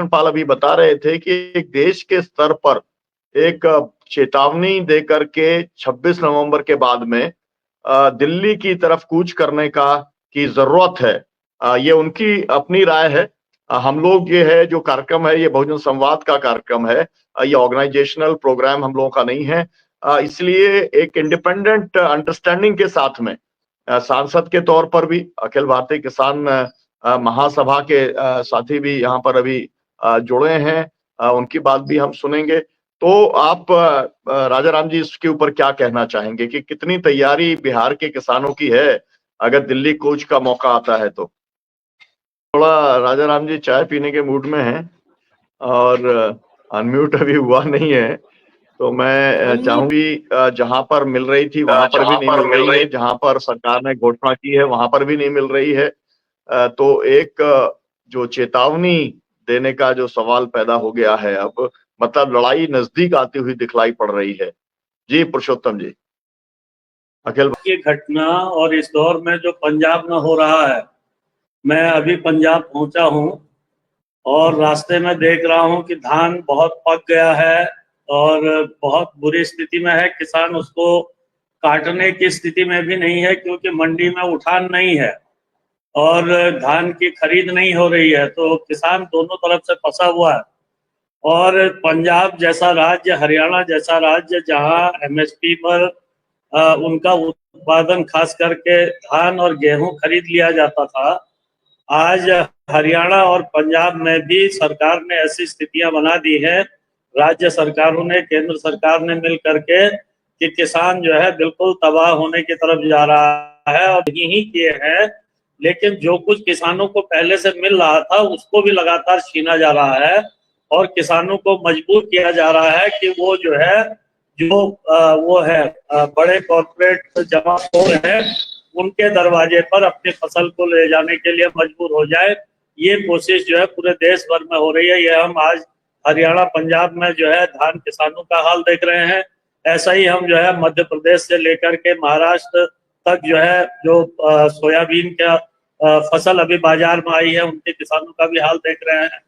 पाल अभी बता रहे थे कि एक देश के स्तर पर एक चेतावनी देकर के 26 नवंबर के बाद में दिल्ली की तरफ कूच करने की जरूरत है। ये उनकी अपनी राय है। हम लोग ये है जो कार्यक्रम है ये बहुजन संवाद का कार्यक्रम है। ये ऑर्गेनाइजेशनल प्रोग्राम हम लोगों का नहीं है। इसलिए एक इंडिपेंडेंट अंडरस्टैंडिंग के साथ में सांसद के तौर पर भी अखिल भारतीय किसान महासभा के साथी भी यहाँ पर अभी जुड़े हैं। उनकी बात भी हम सुनेंगे। तो आप राजा राम जी इसके ऊपर क्या कहना चाहेंगे कि कितनी तैयारी बिहार के किसानों की है अगर दिल्ली कूच का मौका आता है तो? थोड़ा राजा राम जी चाय पीने के मूड में हैं और अनम्यूट अभी हुआ नहीं है, तो मैं चाहूंगी जहां पर मिल रही थी वहां पर भी नहीं मिल रही है, जहां पर सरकार ने घोषणा की है वहां पर भी नहीं मिल रही है। तो एक जो चेतावनी देने का जो सवाल पैदा हो गया है अब, मतलब लड़ाई नजदीक आती हुई दिखलाई पड़ रही है। जी पुरुषोत्तम जी। अखिल की घटना और इस दौर में जो पंजाब में हो रहा है, मैं अभी पंजाब पहुंचा हूं और रास्ते में देख रहा हूं कि धान बहुत पक गया है और बहुत बुरी स्थिति में है। किसान उसको काटने की स्थिति में भी नहीं है क्योंकि मंडी में उठान नहीं है और धान की खरीद नहीं हो रही है, तो किसान दोनों तरफ से फंसा हुआ है। और पंजाब जैसा राज्य, हरियाणा जैसा राज्य जहां एमएसपी पर उनका उत्पादन खास करके धान और गेहूं खरीद लिया जाता था, आज हरियाणा और पंजाब में भी सरकार ने ऐसी स्थितियां बना दी है, राज्य सरकारों ने, केंद्र सरकार ने मिल करके, कि किसान जो है बिल्कुल तबाह होने की तरफ जा रहा है। और यही किए हैं, लेकिन जो कुछ किसानों को पहले से मिल रहा था उसको भी लगातार छीना जा रहा है और किसानों को मजबूर किया जा रहा है कि वो जो है वो है बड़े कॉर्पोरेट जमाखोर हैं उनके दरवाजे पर अपनी फसल को ले जाने के लिए मजबूर हो जाए। ये कोशिश जो है पूरे देश भर में हो रही है। ये हम आज हरियाणा पंजाब में जो है धान किसानों का हाल देख रहे हैं। ऐसा ही हम जो है मध्य प्रदेश से लेकर के महाराष्ट्र तक जो है जो सोयाबीन का फसल अभी बाजार में आई है उनके किसानों का भी हाल देख रहे हैं।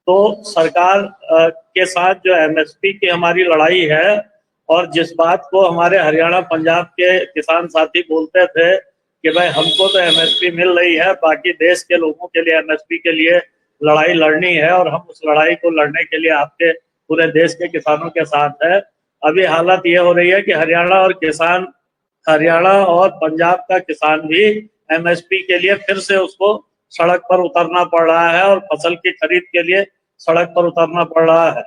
तो सरकार के साथ जो एमएसपी की हमारी लड़ाई है, और जिस बात को हमारे हरियाणा पंजाब के किसान साथी बोलते थे कि भाई हमको तो एमएसपी मिल रही है, बाकी देश के लोगों के लिए एमएसपी के लिए लड़ाई लड़नी है और हम उस लड़ाई को लड़ने के लिए आपके पूरे देश के किसानों के साथ है। अभी हालत ये हो रही है कि हरियाणा और पंजाब का किसान भी एमएसपी के लिए फिर से उसको सड़क पर उतरना पड़ रहा है और फसल की खरीद के लिए सड़क पर उतरना पड़ रहा है।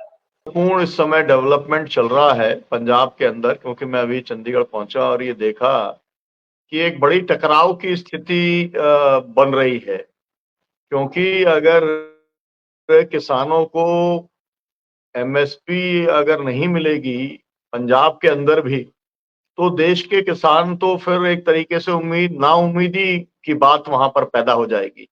पूर्ण इस समय डेवलपमेंट चल रहा है पंजाब के अंदर, क्योंकि मैं अभी चंडीगढ़ पहुंचा और ये देखा कि एक बड़ी टकराव की स्थिति बन रही है। क्योंकि अगर किसानों को एमएसपी अगर नहीं मिलेगी पंजाब के अंदर भी, तो देश के किसान तो फिर एक तरीके से नाउम्मीदी की बात वहां पर पैदा हो जाएगी।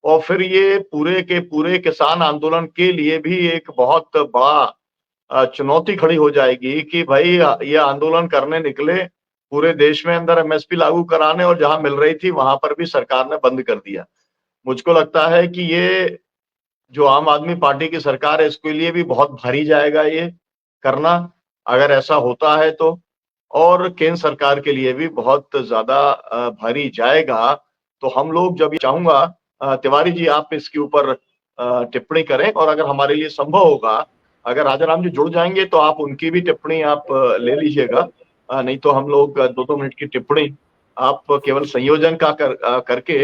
और फिर ये पूरे के पूरे किसान आंदोलन के लिए भी एक बहुत बड़ा चुनौती खड़ी हो जाएगी कि भाई ये आंदोलन करने निकले पूरे देश में अंदर एमएसपी लागू कराने, और जहां मिल रही थी वहां पर भी सरकार ने बंद कर दिया। मुझको लगता है कि ये जो आम आदमी पार्टी की सरकार है इसके लिए भी बहुत भारी जाएगा ये करना, अगर ऐसा होता है तो। और केंद्र सरकार के लिए भी बहुत ज्यादा भारी जाएगा। तो हम लोग जब चाहूंगा तिवारी जी आप इसके ऊपर टिप्पणी करें, और अगर हमारे लिए संभव होगा, अगर राजा राम जी जुड़ जाएंगे तो आप उनकी भी टिप्पणी आप ले लीजिएगा। नहीं तो हम लोग 2-2 मिनट की टिप्पणी आप केवल संयोजन करके,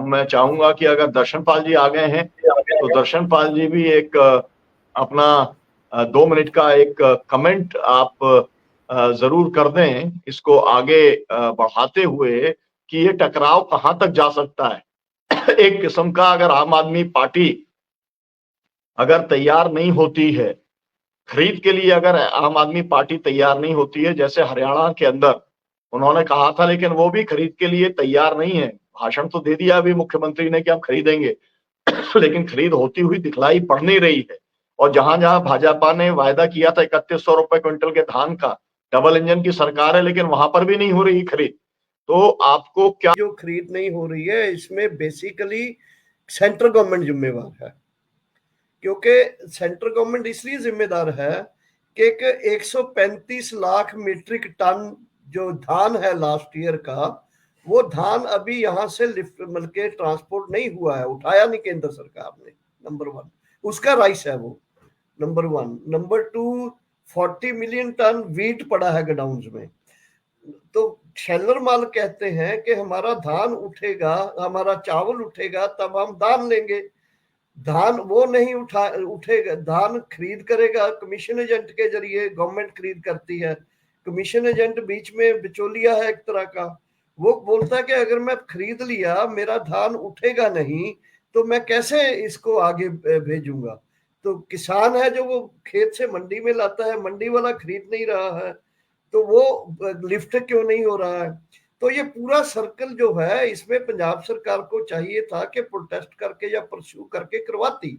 मैं चाहूंगा कि अगर दर्शनपाल जी आ गए हैं तो दर्शनपाल जी भी एक अपना 2 मिनट का एक कमेंट आप जरूर कर दें इसको आगे बढ़ाते हुए कि ये टकराव कहां तक जा सकता है। एक किस्म का अगर आम आदमी पार्टी अगर तैयार नहीं होती है खरीद के लिए, अगर आम आदमी पार्टी तैयार नहीं होती है, जैसे हरियाणा के अंदर उन्होंने कहा था, लेकिन वो भी खरीद के लिए तैयार नहीं है। भाषण तो दे दिया अभी मुख्यमंत्री ने कि हम खरीदेंगे, लेकिन खरीद होती हुई दिखलाई पड़ नहीं रही है। और जहां जहां भाजपा ने वायदा किया था 3100 रुपए क्विंटल के धान का, डबल इंजन की सरकार है, लेकिन वहां पर भी नहीं हो रही खरीद। तो आपको क्या जो खरीद नहीं हो रही है इसमें बेसिकली सेंट्रल गवर्नमेंट जिम्मेवार है। क्योंकि सेंट्रल गवर्नमेंट इसलिए जिम्मेदार है कि 135 लाख मीट्रिक टन जो धान है लास्ट ईयर का, वो धान अभी यहां से लिफ्ट मतलब के ट्रांसपोर्ट नहीं हुआ है, उठाया नहीं केंद्र सरकार ने। नंबर 1 उसका राइस है वो, number 1। Number 2, 40 million ton wheat पड़ा है गोडाउन्स में। तो शेलर माल कहते हैं कि हमारा धान उठेगा, हमारा चावल उठेगा तब हम धान लेंगे। धान वो नहीं उठेगा, धान खरीद करेगा कमीशन एजेंट के जरिए, गवर्नमेंट खरीद करती है। कमीशन एजेंट बीच में बिचौलिया है एक तरह का। वो बोलता है कि अगर मैं खरीद लिया, मेरा धान उठेगा नहीं तो मैं कैसे इसको आगे भेजूंगा। तो किसान है जो वो खेत से मंडी में लाता है, मंडी वाला खरीद नहीं रहा है, तो वो लिफ्ट क्यों नहीं हो रहा है। तो ये पूरा सर्कल जो है, इसमें पंजाब सरकार को चाहिए था कि प्रोटेस्ट करके या परस्यू करके करवाती।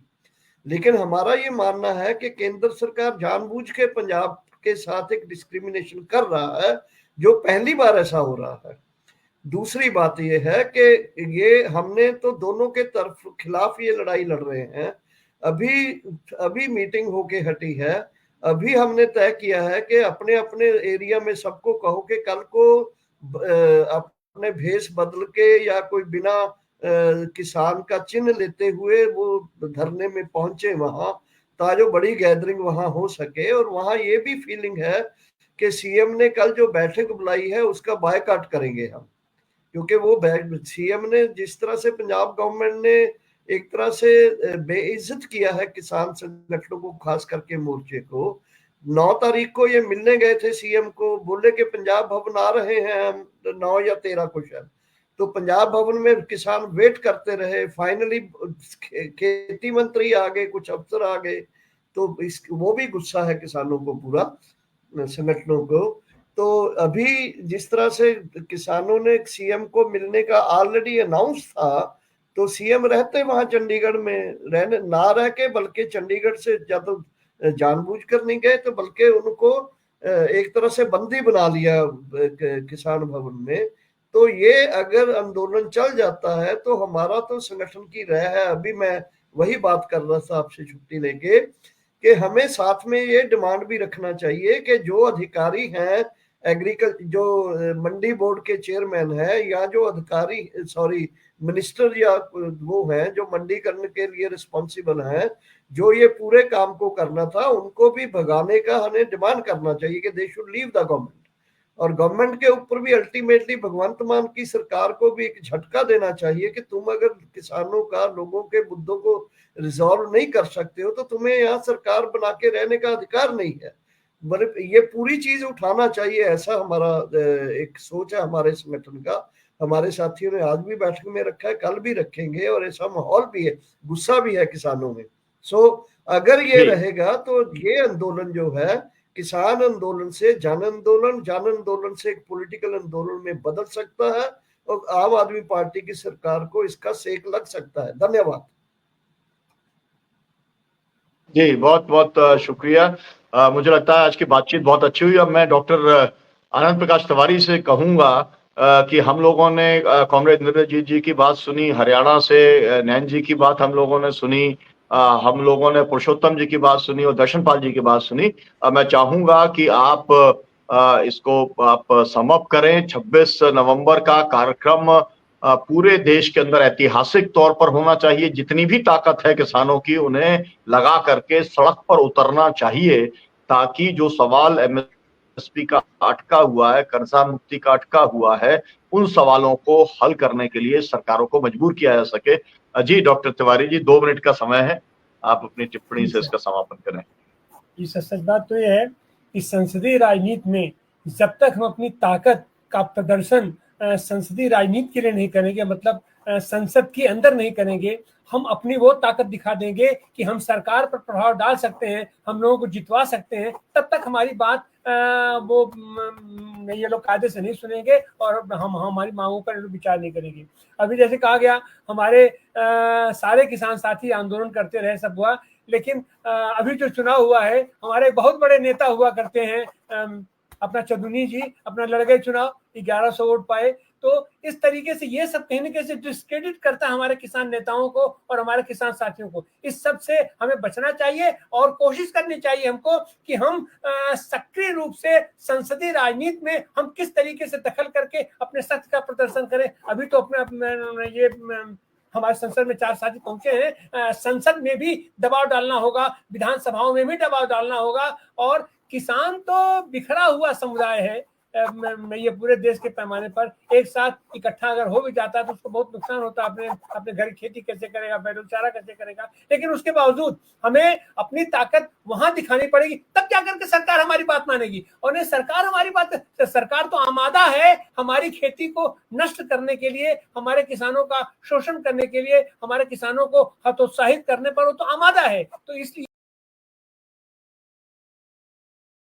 लेकिन हमारा ये मानना है कि केंद्र सरकार जानबूझ के पंजाब के साथ एक डिस्क्रिमिनेशन कर रहा है, जो पहली बार ऐसा हो रहा है। दूसरी बात यह है कि ये हमने तो दोनों के तरफ खिलाफ ये लड़ाई लड़ रहे हैं। अभी अभी मीटिंग होके हटी है, अभी हमने तय किया है कि अपने अपने एरिया में सबको कहो कि कल को अपने भेष बदल के या कोई बिना किसान का चिन्ह लेते हुए वो धरने में पहुंचे वहां, ताकि बड़ी गैदरिंग वहां हो सके। और वहां ये भी फीलिंग है कि सीएम ने कल जो बैठक बुलाई है उसका बायकॉट करेंगे हम, क्योंकि वो सीएम ने जिस तरह से पंजाब गवर्नमेंट ने एक तरह से बेइज्जत किया है किसान संगठनों को, खास करके मोर्चे को। 9 तारीख को ये मिलने गए थे सीएम को, बोले कि पंजाब भवन आ रहे हैं हम 9 या 13 को शायद। तो पंजाब भवन में किसान वेट करते रहे, फाइनली खेती मंत्री आ गए, कुछ अफसर आ गए। तो वो भी गुस्सा है किसानों को, पूरा संगठनों को। तो अभी जिस तरह से किसानों ने सीएम को मिलने का ऑलरेडी अनाउंस था, तो सीएम रहते वहां चंडीगढ़ में, रहने ना रह के बल्कि चंडीगढ़ से या तो जानबूझकर नहीं गए, तो बल्कि उनको एक तरह से बंदी बना लिया किसान भवन में। तो ये अगर आंदोलन चल जाता है तो हमारा तो संगठन की राय है, अभी मैं वही बात कर रहा था आपसे छुट्टी लेके, कि हमें साथ में ये डिमांड भी रखना चाहिए कि जो अधिकारी हैं एग्रीकल्चर, जो मंडी बोर्ड के चेयरमैन है, या जो अधिकारी सॉरी मिनिस्टर या वो हैं जो मंडी करने के लिए रिस्पॉन्सिबल हैं, जो ये पूरे काम को करना था, उनको भी भगाने का हमें डिमांड करना चाहिए कि they should leave the government. और गवर्नमेंट के ऊपर भी अल्टीमेटली भगवंत मान की सरकार को भी एक झटका देना चाहिए कि तुम अगर किसानों का, लोगों के मुद्दों को रिजॉल्व नहीं कर सकते हो तो तुम्हें यहाँ सरकार बना के रहने का अधिकार नहीं है। ये पूरी चीज उठाना चाहिए, ऐसा हमारा एक सोच है हमारे संगठन का। हमारे साथियों ने आज भी बैठक में रखा है, कल भी रखेंगे, और ऐसा माहौल भी है, गुस्सा भी है किसानों में। अगर ये रहेगा तो ये आंदोलन जो है किसान आंदोलन से जन आंदोलन, जन आंदोलन से एक पॉलिटिकल आंदोलन में बदल सकता है, और आम आदमी पार्टी की सरकार को इसका सेक लग सकता है। धन्यवाद जी, बहुत बहुत शुक्रिया। मुझे लगता है आज की बातचीत बहुत अच्छी हुई। अब मैं डॉक्टर आनंद प्रकाश तिवारी से कहूंगा कि हम लोगों ने कॉमरेड इंद्रजीत जी की बात सुनी, हरियाणा से नैन जी की बात हम लोगों ने सुनी, हम लोगों ने पुरुषोत्तम जी की बात सुनी और दर्शनपाल जी की बात सुनी। मैं चाहूंगा कि आप इसको आप सम अप करें। 26 नवंबर का कार्यक्रम पूरे देश के अंदर ऐतिहासिक तौर पर होना चाहिए। जितनी भी ताकत है किसानों की, उन्हें लगा करके सड़क पर उतरना चाहिए, ताकि जो सवाल एमएसपी का अटका हुआ है, कर्जा मुक्ति का अटका हुआ है, उन सवालों को हल करने के लिए सरकारों को मजबूर किया जा सके। जी डॉक्टर तिवारी जी, 2 मिनट का समय है, आप अपनी टिप्पणी से इसका समापन करें। सच बात तो यह है कि संसदीय राजनीति में जब तक हम अपनी ताकत का प्रदर्शन संसदीय राजनीति के लिए नहीं करेंगे, मतलब संसद के अंदर नहीं करेंगे, हम अपनी वो ताकत दिखा देंगे कि हम सरकार पर प्रभाव डाल सकते हैं, हम लोगों को जितवा सकते हैं, तब तक हमारी बात ये लोग कायदे से नहीं सुनेंगे और हम हमारी मांगों पर विचार नहीं करेंगे। अभी जैसे कहा गया, हमारे सारे किसान साथी आंदोलन करते रहे, सब हुआ, लेकिन अभी जो चुनाव हुआ है, हमारे बहुत बड़े नेता हुआ करते हैं, अपना चंदुनी जी अपना लड़ गए चुनाव, 1100 वोट पाए, तो इस तरीके से ये सब कहीं ना कहीं डिस्क्रेडिट करता है हमारे किसान नेताओं को और हमारे किसान साथियों को। इस सब से हमें बचना चाहिए और कोशिश करनी चाहिए हमको कि हम सक्रिय रूप से संसदीय राजनीति में हम किस तरीके से दखल करके अपने सत्य का प्रदर्शन करें। अभी तो अपने ये हमारे संसद में 4 साथी पहुंचे हैं, संसद में भी दबाव डालना होगा, विधानसभाओं में भी दबाव डालना होगा। और किसान तो बिखरा हुआ समुदाय है, ये पूरे देश के पैमाने पर एक साथ इकट्ठा अगर हो भी जाता है तो उसको बहुत नुकसान होता है। अपने घर खेती कैसे करेगा, बैल चारा कैसे करेगा। लेकिन उसके बावजूद हमें अपनी ताकत वहां दिखानी पड़ेगी, तब क्या करके सरकार हमारी बात मानेगी। और नहीं सरकार हमारी बात, सरकार तो आमादा है हमारी खेती को नष्ट करने के लिए, हमारे किसानों का शोषण करने के लिए, हमारे किसानों को हतोत्साहित करने पर वो तो आमादा है। तो इसलिए